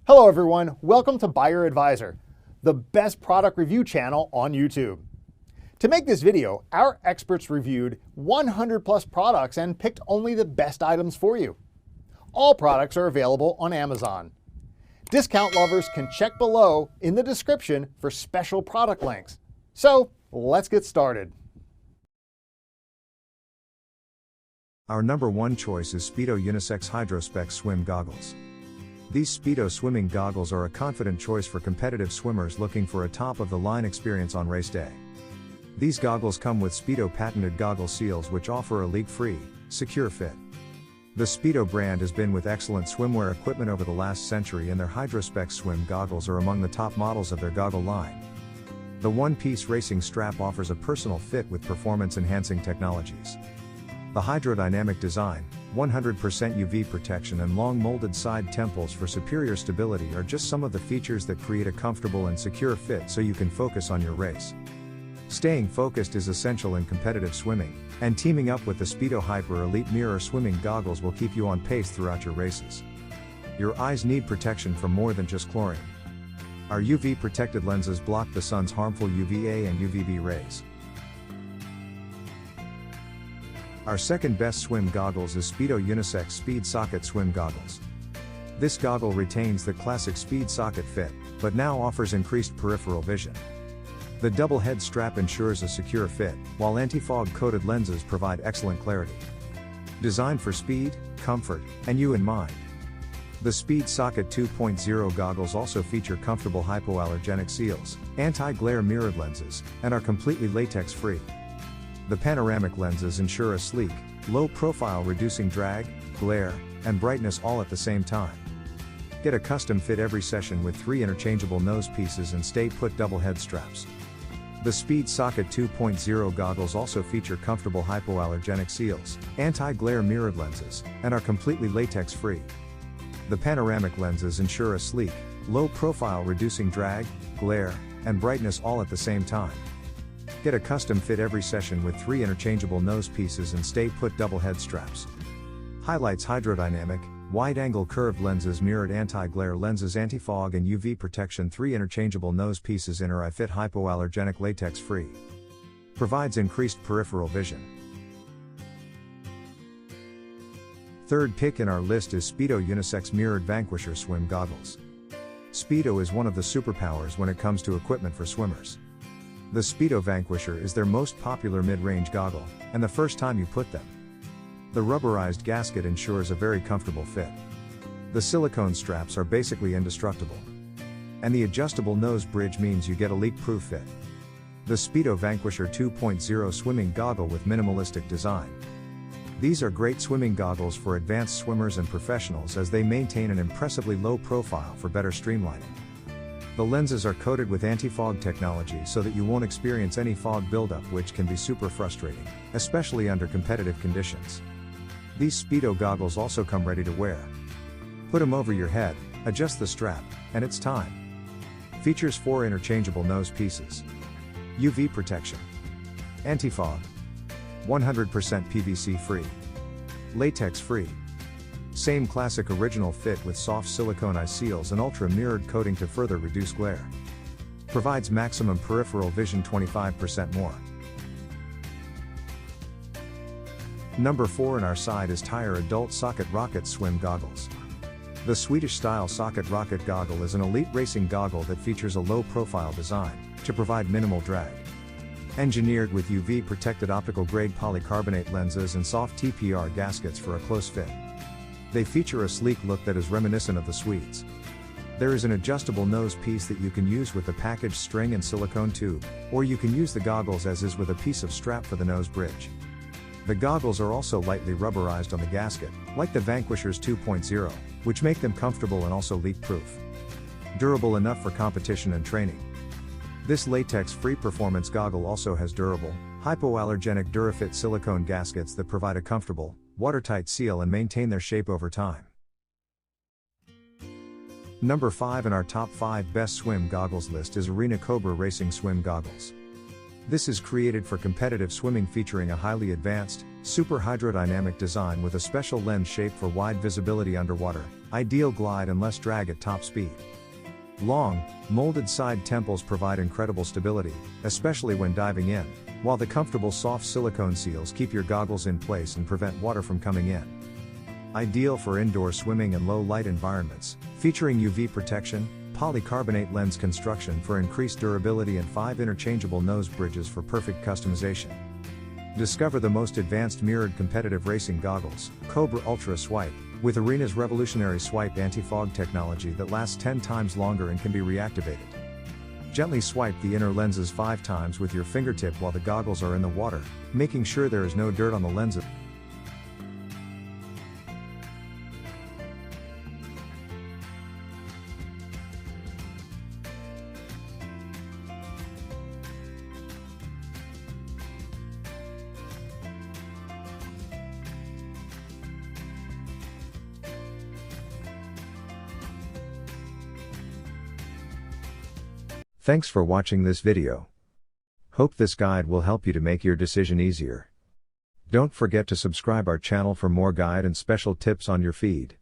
Hello everyone, welcome to Buyer Advisor, the best product review channel on YouTube. To make this video, our experts reviewed 100 plus products and picked only the best items for you. All products are available on Amazon. Discount lovers can check below in the description for special product links. So let's get started. Our number one choice is Speedo Unisex Hydrospec Swim Goggles. These Speedo swimming goggles are a confident choice for competitive swimmers looking for a top-of-the-line experience on race day. These goggles come with Speedo patented goggle seals which offer a leak-free, secure fit. The Speedo brand has been with excellent swimwear equipment over the last century, and their Hydrospec swim goggles are among the top models of their goggle line. The one-piece racing strap offers a personal fit with performance-enhancing technologies. The hydrodynamic design, 100% UV protection and long molded side temples for superior stability are just some of the features that create a comfortable and secure fit so you can focus on your race. Staying focused is essential in competitive swimming, and teaming up with the Speedo Hyper Elite Mirror swimming goggles will keep you on pace throughout your races. Your eyes need protection from more than just chlorine. Our UV protected lenses block the sun's harmful UVA and UVB rays. Our second best swim goggles is Speedo Unisex Speed Socket Swim Goggles. This goggle retains the classic speed socket fit, but now offers increased peripheral vision. The double head strap ensures a secure fit, while anti-fog coated lenses provide excellent clarity. Designed for speed, comfort, and you in mind. The Speed Socket 2.0 goggles also feature comfortable hypoallergenic seals, anti-glare mirrored lenses, and are completely latex-free. The panoramic lenses ensure a sleek, low profile reducing drag, glare, and brightness all at the same time. Get a custom fit every session with 3 interchangeable nose pieces and stay put double head straps. The Speed Socket 2.0 goggles also feature comfortable hypoallergenic seals, anti-glare mirrored lenses, and are completely latex free. The panoramic lenses ensure a sleek, low profile reducing drag, glare, and brightness all at the same time. Get a custom fit every session with 3 interchangeable nose pieces and stay put double head straps. Highlights hydrodynamic, wide-angle curved lenses, mirrored anti-glare lenses, anti-fog and UV protection, 3 interchangeable nose pieces, inner eye fit, hypoallergenic, latex-free. Provides increased peripheral vision. Third pick in our list is Speedo Unisex Mirrored Vanquisher Swim Goggles. Speedo is one of the superpowers when it comes to equipment for swimmers. The Speedo Vanquisher is their most popular mid-range goggle, and the first time you put them. The rubberized gasket ensures a very comfortable fit. The silicone straps are basically indestructible. And the adjustable nose bridge means you get a leak-proof fit. The Speedo Vanquisher 2.0 swimming goggle with minimalistic design. These are great swimming goggles for advanced swimmers and professionals as they maintain an impressively low profile for better streamlining. The lenses are coated with anti-fog technology so that you won't experience any fog buildup, which can be super frustrating, especially under competitive conditions. These Speedo goggles also come ready to wear. Put them over your head, adjust the strap, and it's time. Features 4 interchangeable nose pieces. UV protection. Anti-fog. 100% PVC free. Latex free. Same classic original fit with soft silicone eye seals and ultra mirrored coating to further reduce glare. Provides maximum peripheral vision, 25% more. Number 4 in our side is Tire Adult Socket Rocket Swim Goggles. The Swedish-style Socket Rocket goggle is an elite racing goggle that features a low-profile design to provide minimal drag. Engineered with UV-protected optical-grade polycarbonate lenses and soft TPR gaskets for a close fit. They feature a sleek look that is reminiscent of the Swedes. There is an adjustable nose piece that you can use with a packaged string and silicone tube, or you can use the goggles as is with a piece of strap for the nose bridge. The goggles are also lightly rubberized on the gasket, like the Vanquishers 2.0, which make them comfortable and also leak-proof. Durable enough for competition and training. This latex-free performance goggle also has durable, hypoallergenic DuraFit silicone gaskets that provide a comfortable, watertight seal and maintain their shape over time. Number 5 in our top 5 best swim goggles list is Arena Cobra Racing Swim Goggles. This is created for competitive swimming, featuring a highly advanced, super hydrodynamic design with a special lens shape for wide visibility underwater, ideal glide and less drag at top speed. Long, molded side temples provide incredible stability, especially when diving in, while the comfortable soft silicone seals keep your goggles in place and prevent water from coming in. Ideal for indoor swimming and low light environments, featuring UV protection, polycarbonate lens construction for increased durability, and 5 interchangeable nose bridges for perfect customization. Discover the most advanced mirrored competitive racing goggles, Cobra Ultra Swipe, with Arena's revolutionary swipe anti-fog technology that lasts 10 times longer and can be reactivated. Gently swipe the inner lenses 5 times with your fingertip while the goggles are in the water, making sure there is no dirt on the lenses. Thanks for watching this video. Hope this guide will help you to make your decision easier. Don't forget to subscribe our channel for more guide and special tips on your feed.